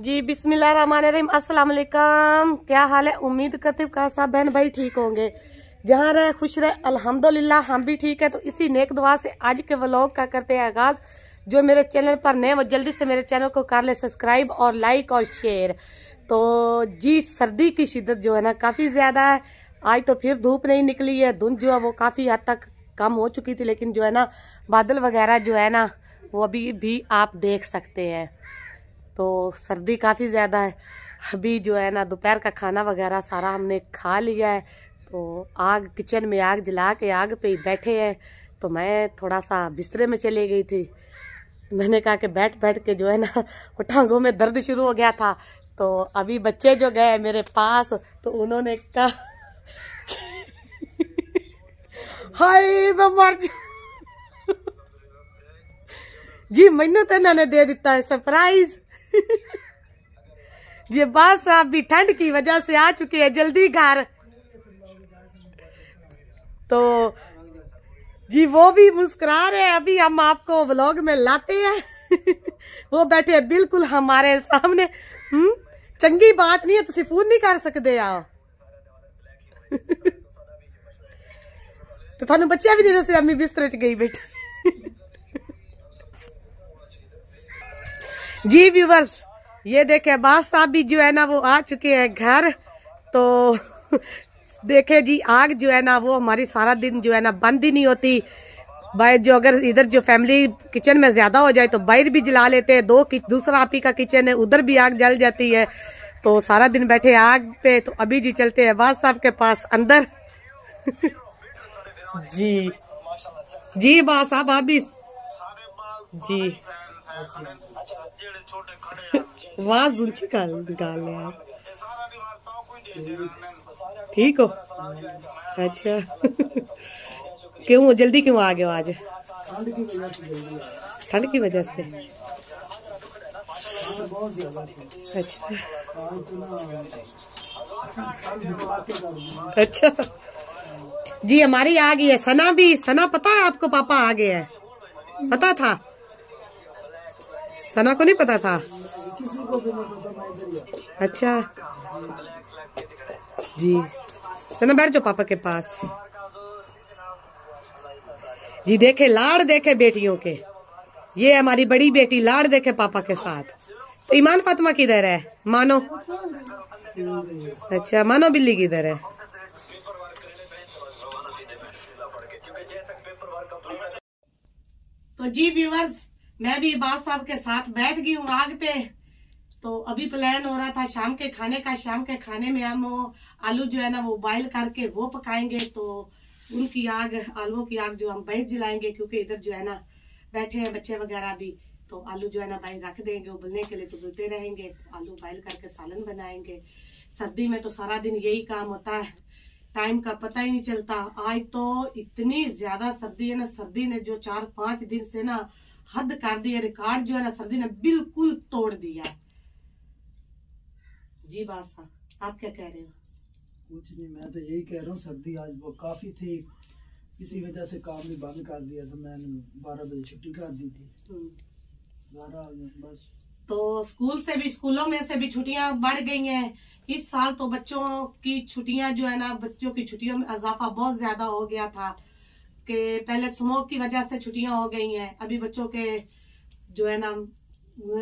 जी बिस्मिल्लाहिर्रहमानिर्रहीम, अस्सलाम वालेकुम। क्या हाल है? उम्मीद करती हूँ का सब बहन भाई ठीक होंगे, जहाँ रहे खुश रहे। अल्हम्दुलिल्लाह हम भी ठीक है। तो इसी नेक दुआ से आज के व्लॉग का करते हैं आगाज। जो मेरे चैनल पर नए वो जल्दी से मेरे चैनल को कर ले सब्सक्राइब और लाइक और शेयर। तो जी सर्दी की शिद्दत जो है ना काफ़ी ज़्यादा है। आज तो फिर धूप नहीं निकली है, धुंध जो है वो काफ़ी हद तक कम हो चुकी थी, लेकिन जो है ना बादल वगैरह जो है ना वो अभी भी आप देख सकते हैं। तो सर्दी काफ़ी ज़्यादा है। अभी जो है ना दोपहर का खाना वगैरह सारा हमने खा लिया है। तो आग किचन में आग जला के आग पे ही बैठे हैं। तो मैं थोड़ा सा बिस्तरे में चली गई थी। मैंने कहा कि बैठ बैठ के जो है ना वो टांगों में दर्द शुरू हो गया था। तो अभी बच्चे जो गए मेरे पास तो उन्होंने कहा हाय मैं मर जी, मैनू तो इन्होंने दे दिता है सरप्राइज। ये बात साहब भी ठंड की वजह से आ चुके हैं जल्दी घर। तो जी वो भी मुस्कुरा रहे हैं। अभी हम आपको व्लॉग में लाते हैं। वो बैठे हैं बिल्कुल हमारे सामने। चंगी बात नहीं है तो फोन नहीं कर सकते आप। तो थानू बच्चा भी नहीं दसे अम्मी बिस्तरे च गई बेटी। जी व्यूवर्स ये देखे बास साहब भी जो है ना वो आ चुके हैं घर। तो देखे जी आग जो है ना वो हमारी सारा दिन जो है ना बंद ही नहीं होती। भाई जो अगर इधर जो फैमिली किचन में ज्यादा हो जाए तो बाहर भी जला लेते हैं। दूसरा आप ही का किचन है, उधर भी आग जल जाती है। तो सारा दिन बैठे आग पे। तो अभी जी चलते हैं बास साहब के पास अंदर। जी जी बास साहब आप भी जी आवाज ऊंची निकाल ले आप। ठीक हो? अच्छा क्यों जल्दी क्यों आ गए आज? ठंड की वजह से। अच्छा अच्छा जी हमारी आ गई है सना भी। सना पता है आपको पापा आ गए हैं? पता था? सना को नहीं पता था? किसी को भी नहीं पता। अच्छा जी सना बैठ जाओ पापा के पास। जी देखे लाड़ देखे बेटियों के। ये हमारी बड़ी बेटी लाड़ देखे पापा के साथ। तो ईमान फातिमा किधर है? मानो अच्छा मानो बिल्ली किधर है? तो जी व्यूअर्स मैं भी बास साहब के साथ बैठ गई हूँ आग पे। तो अभी प्लान हो रहा था शाम के खाने का। शाम के खाने में हम आलू जो है ना वो बॉईल करके वो पकाएंगे। तो उनकी आग आलूओं की आग जो हम बाहर जलाएंगे, क्योंकि इधर जो है ना बैठे हैं बच्चे वगैरह भी। तो आलू जो है ना बाहर रख देंगे उबलने के लिए। तो उबलते रहेंगे तो आलू बॉईल करके सालन बनाएंगे। सर्दी में तो सारा दिन यही काम होता है, टाइम का पता ही नहीं चलता। आज तो इतनी ज्यादा सर्दी है ना, सर्दी ने जो 4-5 दिन से ना हद कर दी है। रिकॉर्ड जो है ना सर्दी ने बिल्कुल तोड़ दिया। जी बासा आप क्या कह रहे हो? कुछ नहीं, मैं तो यही कह रहा हूँ सर्दी आज वो काफी थी, इसी वजह से काम भी बंद कर दिया था। मैंने 12 बजे छुट्टी कर दी थी। 12 बस। तो स्कूलों में से भी छुट्टियां बढ़ गई हैं इस साल। तो बच्चों की छुट्टियां जो है ना, बच्चों की छुट्टियों में इजाफा बहुत ज्यादा हो गया था कि पहले स्मोक की वजह से छुट्टियां हो गई हैं। अभी बच्चों के जो है ना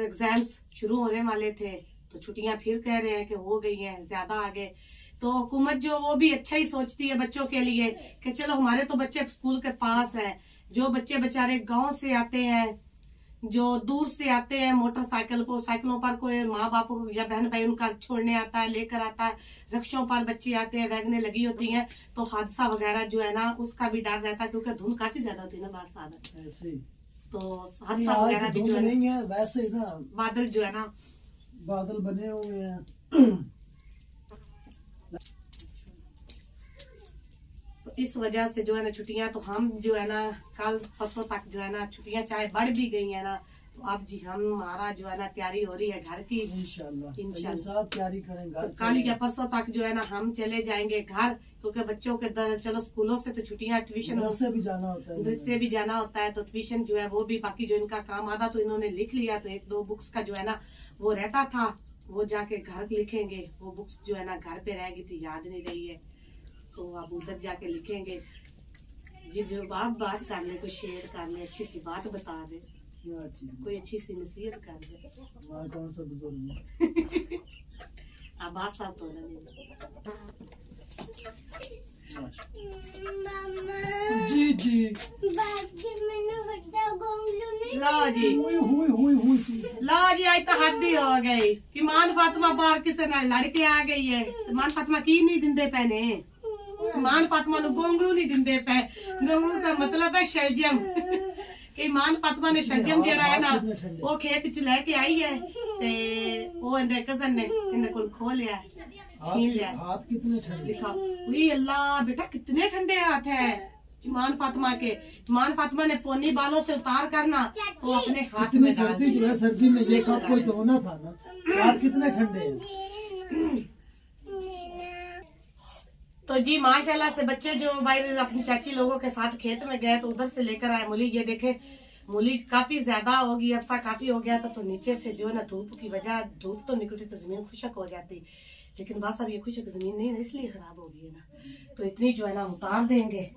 एग्जाम्स शुरू होने वाले थे तो छुट्टियां फिर कह रहे हैं कि हो गई हैं, ज्यादा आगे। तो हुकूमत जो वो भी अच्छा ही सोचती है बच्चों के लिए कि चलो हमारे तो बच्चे स्कूल के पास है। जो बच्चे बेचारे गांव से आते हैं, जो दूर से आते हैं साइकिलों पर कोई माँ बाप या बहन भाई उनका छोड़ने आता है, लेकर आता है। रिक्शों पर बच्चे आते हैं, वैगनें लगी होती हैं। तो हादसा वगैरह जो है ना उसका भी डर रहता है, क्योंकि धुंध काफी ज्यादा होती है ना बात ऐसे। तो हादसा वगैरह भी जो है नहीं है वैसे ना, बादल जो है ना बादल बने हुए हैं। तो इस वजह से जो है ना छुट्टियां तो हम जो है ना कल परसों तक जो है ना छुट्टियां चाहे बढ़ भी गई है ना। तो अब जी हमारा जो है ना तैयारी हो रही है घर की। इंशाल्लाह तैयारी करेंगे। तो कल या परसों तक जो है ना हम चले जाएंगे घर, क्योंकि बच्चों के चलो स्कूलों से तो छुट्टियां, ट्यूशन से भी जाना होता है, से भी जाना होता है। तो ट्यूशन जो है वो भी बाकी जो इनका काम आधा तो इन्होंने लिख लिया। तो 1-2 बुक्स का जो है ना वो रहता था वो जाके घर लिखेंगे। वो बुक्स जो है ना घर पे रह गई थी, याद नहीं रही है, तो अब उधर जाके लिखेंगे। जी आप बात कर ले, कोई शेयर कर ले, अच्छी सी बात बता दे, कोई अच्छी सी नसीहत कर दे। कौन सा बुजुर्ग आबाद साहब तो जी जी लो जी लो जी, आज तो हद ही हो गई कि मान फातिमा बाहर किसी ने लड़के आ गई है। मान फातिमा की नहीं दिंदे पैने, मान फातिमा नु गोंगलू नहीं दिंदे पे। गोंगलू का मतलब है शलजम कि मान फातिमा ने शलजम जेड़ा है ना वो खेत च लेके आई है ते वो इंदे कजन ने इन्ने कोल खो लिया, छीन लिया। हाथ कितने ठंडे, लिखा वही अल्लाह बेटा कितने ठंडे हाथ है ईमान फातिमा के। ईमान फातिमा ने पोनी बालों से उतार करना वो अपने हाथ में डाल सर्दी जो है, सर्दी में ये सब कोई धोना था ना, हाथ कितने ठंडे हैं। तो जी माशाल्लाह से बच्चे जो भाई अपनी चाची लोगों के साथ खेत में गए तो उधर से लेकर आए मूली। ये देखे मूली काफी ज्यादा होगी, अरसा काफी हो गया था, तो नीचे से जो है ना धूप की वजह, धूप तो निकलती तो जमीन खुशक हो जाती, लेकिन बस अब ये खुशक जमीन नहीं है इसलिए खराब हो गई है ना, तो इतनी जो है ना उतार देंगे।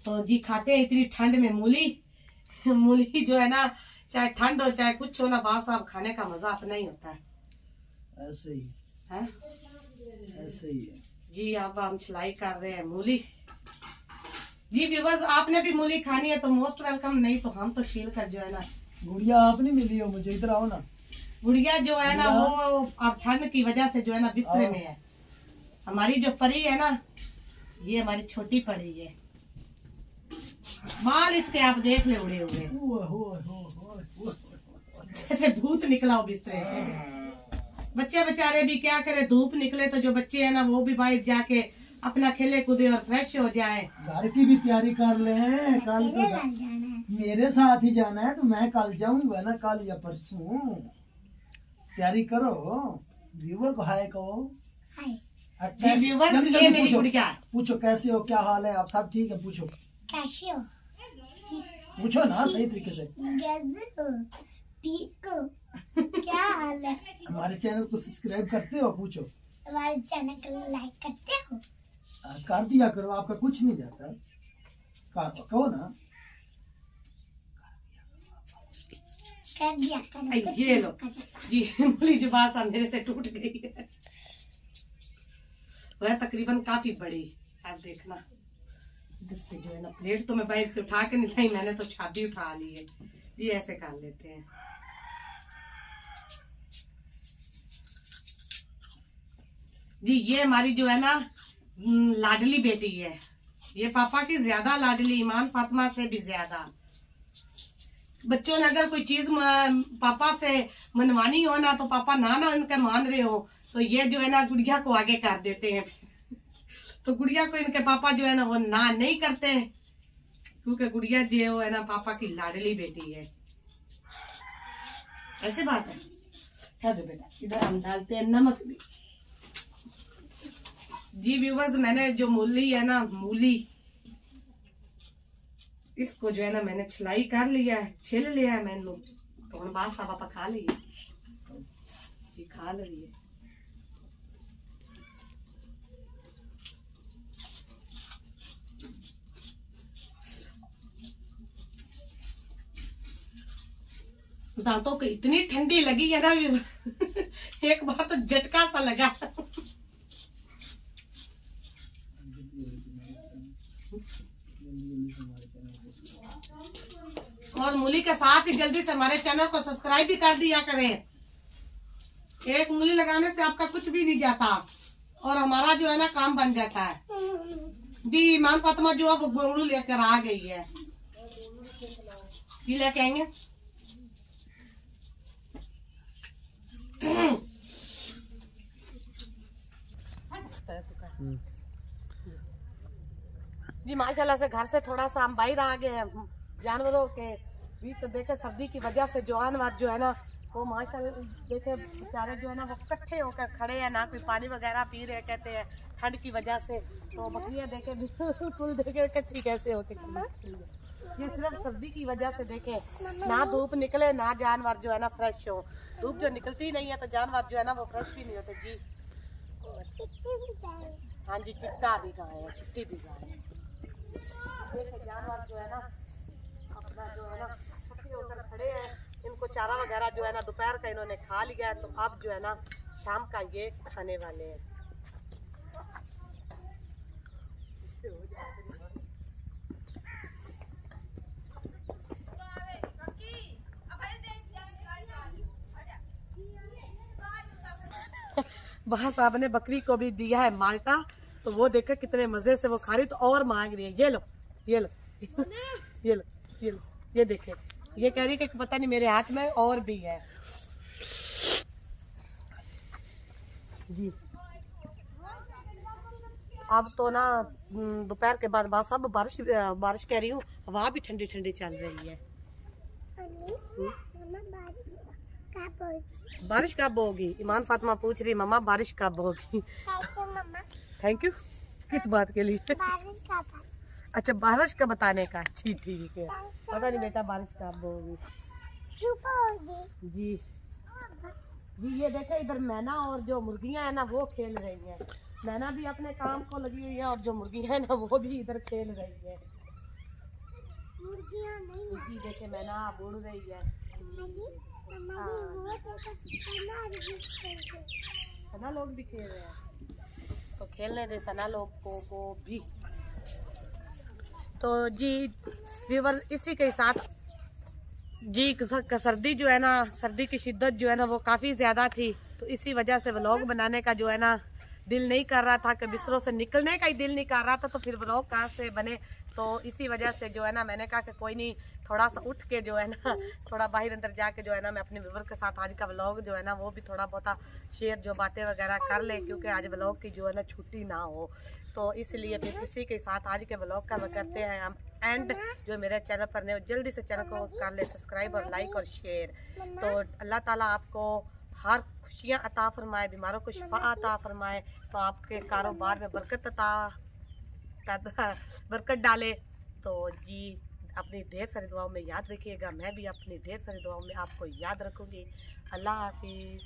तो जी खाते हैं इतनी ठंड में मूली। मूली जो है ना चाहे ठंड हो चाहे कुछ हो ना, बात साहब खाने का मजा अपना ही होता है। ऐसे ही है, ऐसे ही है जी। अब हम सिलाई कर रहे हैं मूली। जी व्यूवर्स आपने भी मूली खानी है तो मोस्ट वेलकम, नहीं तो हम तो छील कर जो है ना। गुड़िया आप नहीं मिली हो मुझे, इधर आओ ना। गुड़िया जो है ना वो अब ठंड की वजह से जो है ना बिस्तर में है। हमारी जो परी है ना ये हमारी छोटी परी है, बाल इसके आप देख ले उड़े हुए, ऐसे भूत निकला हो बिस्तर से। बच्चे बेचारे भी क्या करे, धूप निकले तो जो बच्चे है ना वो भी बाहर जाके अपना खेले कूदे और फ्रेश हो जाए। घर की भी तैयारी कर ले, कल को मेरे साथ ही जाना है तो मैं कल जाऊंगा ना, कल या परसों। तैयारी करो, व्यूवर को हाय कहो। जल्दी जल्दी मेरी गुड़िया पूछो कैसे हो, क्या हाल है, आप सब ठीक है, पूछो कैसे हो, पूछो ना सही तरीके से। ठीक हो, क्या हाल है। हमारे चैनल को सब्सक्राइब करते हो, पूछो। हमारे चैनल को लाइक करते हो, कर दिया करो, आपका कुछ नहीं जाता, कहो ना। कर दिया करो। ये लो जी मूली जो बासा मेरे से टूट गई है, वह तकरीबन काफी बड़ी। आप देखना इधर से जो है ना प्लेट तो मैं बाहर से उठा के नहीं लाई, मैंने तो छाती उठा ली है जी। ऐसे कर लेते हैं जी। ये हमारी जो है ना लाडली बेटी है, ये पापा की ज्यादा लाडली, ईमान फातिमा से भी ज्यादा। बच्चों ने अगर कोई चीज पापा से मनवानी हो ना तो पापा ना उनके मान रहे हो तो ये जो है ना गुड़िया को आगे कर देते हैं। तो गुड़िया को इनके पापा जो है ना वो ना नहीं करते, क्योंकि गुड़िया जो है ना पापा की लाडली बेटी है। ऐसे बात है बेटा। इधर हम डालते हैं नमक भी जी। व्यूवर्स मैंने जो मूली है ना, मूली इसको जो है ना मैंने छिलाई कर लिया है, छिल लिया है मैंने, तो हम बात सब आप खा लिए जी, खा लिए। दांतों को इतनी ठंडी लगी है ना एक बार तो झटका सा लगा। और मूली के साथ ही जल्दी से हमारे चैनल को सब्सक्राइब भी कर दिया करें। एक मूली लगाने से आपका कुछ भी नहीं जाता और हमारा जो है ना काम बन जाता है जी। ईमान फातिमा जो अब गोंगलू लेकर आ गई है, ये लेके आएंगे जी। माशाल्लाह से घर से थोड़ा सा हम बाहर आ गए हैं, जानवरों के बीच। तो देखे सर्दी की वजह से जानवर जो है ना वो माशाल्लाह देखे बेचारे जो है ना वो इकट्ठे होकर खड़े हैं, ना कोई पानी वगैरह पी रहे, कहते हैं ठंड की वजह से। तो बकरियां देखे बिल्कुल देखे इकट्ठी कैसे होके खड़ी। ये सिर्फ सर्दी की वजह से देखें, ना धूप निकले ना जानवर जो है ना फ्रेश हो। धूप जो निकलती नहीं है तो जानवर जो है ना वो फ्रेश भी नहीं होते जी। हाँ जी, चिट्टा भी गाय है, चिट्टी भी गाय है। जानवर जो है ना अपना जो है ना छुट्टी होकर खड़े हैं। इनको चारा वगैरह जो है ना दोपहर का इन्होंने खा लिया है, तो अब जो है ना शाम का ये खाने वाले हैं। वहाँ साहब ने बकरी को भी दिया है माल्टा, तो वो देखा कितने मजे से वो खा रही, तो और मांग रही है। ये लो ये लो ये लो ये लो, ये देखे, ये कह रही है कि पता नहीं मेरे हाथ में और भी है जी। अब तो ना दोपहर के बाद सब बारिश कह रही हूँ, हवा भी ठंडी ठंडी चल रही है। बारिश कब होगी? ईमान फातिमा पूछ रही मम्मा बारिश कब होगी। Thank you. किस बात के लिए? अच्छा, बारिश का बताने का। ठीक है, पता नहीं बेटा बारिश कब होगी जी। जी ये देखे, इधर मैना और जो मुर्गियां है ना वो खेल रही हैं। मैना भी अपने काम को लगी हुई है और जो मुर्गियां है ना वो भी इधर खेल रही है। जी देखे, मैना उड़ रही है। सना लोग भी खेल रहे हैं, तो खेलने दे सना लोग को भी। तो जी व्यूअर, इसी के साथ जी सर्दी जो है ना, सर्दी की शिद्दत जो है ना वो काफ़ी ज़्यादा थी, तो इसी वजह से व्लॉग बनाने का जो है ना दिल नहीं कर रहा था, कि बिस्तरों से निकलने का ही दिल नहीं कर रहा था, तो फिर व्लॉग कहाँ से बने। तो इसी वजह से जो है ना मैंने कहा कि कोई नहीं, थोड़ा सा उठ के जो है ना थोड़ा बाहर अंदर जाके जो है ना मैं अपने व्यूअर के साथ आज का व्लॉग जो है ना वो भी थोड़ा बहुत शेयर जो बातें वगैरह कर ले, क्योंकि आज व्लॉग की जो है ना छुट्टी ना हो। तो इसलिए फिर इसी के साथ आज के व्लॉग का करते हैं हम एंड। जो मेरे चैनल पर ने जल्दी से चैनल को कर ले सब्सक्राइब और लाइक और शेयर। तो अल्लाह ताला आपको हर खुशियाँ अता फरमाए, बीमारों को शिफा अता फरमाए, तो आपके कारोबार में बरकत डाले। तो जी अपनी ढेर सारी दुआओं में याद रखिएगा, मैं भी अपनी ढेर सारी दुआओं में आपको याद रखूँगी। अल्लाह हाफिज़।